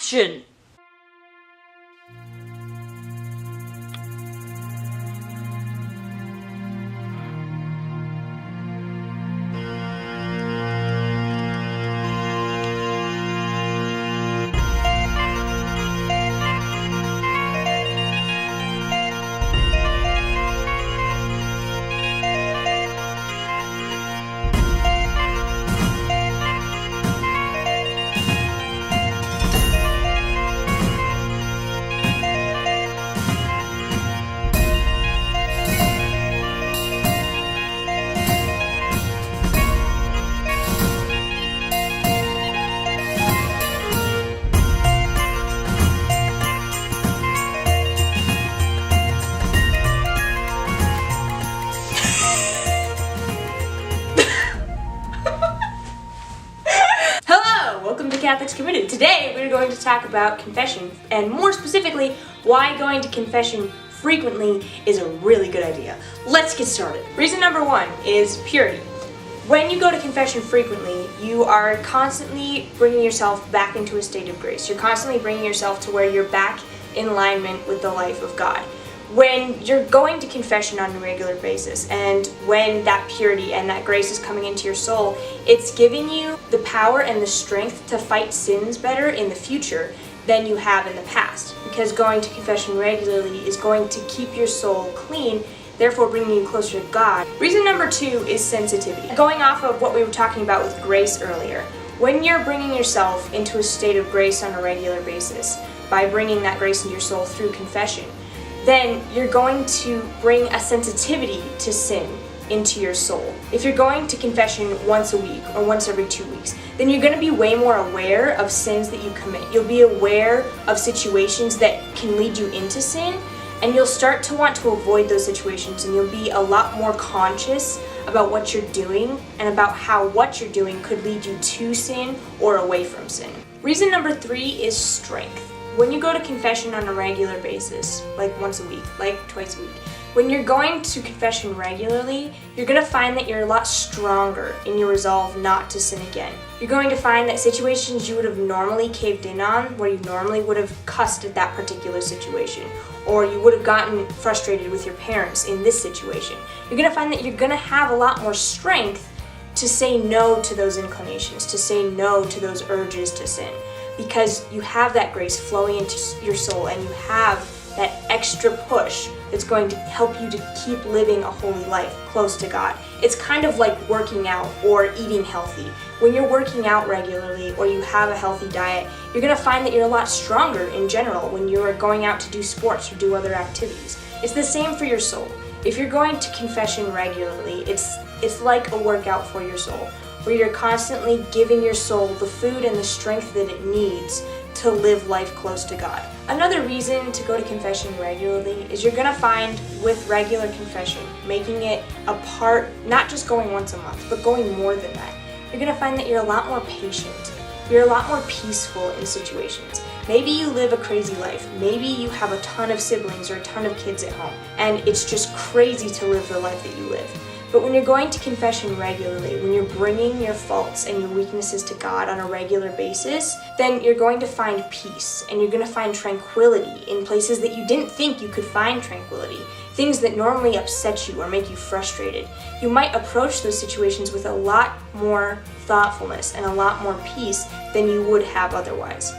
action! Welcome to Catholics Committed. Today we're going to talk about confession, and more specifically, why going to confession frequently is a really good idea. Let's get started. Reason number one is purity. When you go to confession frequently, you are constantly bringing yourself back into a state of grace. You're constantly bringing yourself to where you're back in alignment with the life of God. When you're going to confession on a regular basis, and when that purity and that grace is coming into your soul, it's giving you the power and the strength to fight sins better in the future than you have in the past. Because going to confession regularly is going to keep your soul clean, therefore bringing you closer to God. Reason number two is sensitivity. Going off of what we were talking about with grace earlier, when you're bringing yourself into a state of grace on a regular basis, by bringing that grace into your soul through confession, then you're going to bring a sensitivity to sin into your soul. If you're going to confession once a week or once every 2 weeks, then you're going to be way more aware of sins that you commit. You'll be aware of situations that can lead you into sin, and you'll start to want to avoid those situations, and you'll be a lot more conscious about what you're doing and about how what you're doing could lead you to sin or away from sin. Reason number three is strength. When you go to confession on a regular basis, like once a week, like twice a week, when you're going to confession regularly, you're going to find that you're a lot stronger in your resolve not to sin again. You're going to find that situations you would have normally caved in on, where you normally would have cussed at that particular situation, or you would have gotten frustrated with your parents in this situation, you're going to find that you're going to have a lot more strength to say no to those inclinations, to say no to those urges to sin. Because you have that grace flowing into your soul, and you have that extra push that's going to help you to keep living a holy life close to God. It's kind of like working out or eating healthy. When you're working out regularly or you have a healthy diet, you're going to find that you're a lot stronger in general when you're going out to do sports or do other activities. It's the same for your soul. If you're going to confession regularly, it's like a workout for your soul, where you're constantly giving your soul the food and the strength that it needs to live life close to God. Another reason to go to confession regularly is you're going to find with regular confession, making it a part, not just going once a month, but going more than that, you're going to find that you're a lot more patient. You're a lot more peaceful in situations. Maybe you live a crazy life. Maybe you have a ton of siblings or a ton of kids at home, and it's just crazy to live the life that you live. But when you're going to confession regularly, when you're bringing your faults and your weaknesses to God on a regular basis, then you're going to find peace, and you're going to find tranquility in places that you didn't think you could find tranquility. Things that normally upset you or make you frustrated. You might approach those situations with a lot more thoughtfulness and a lot more peace than you would have otherwise.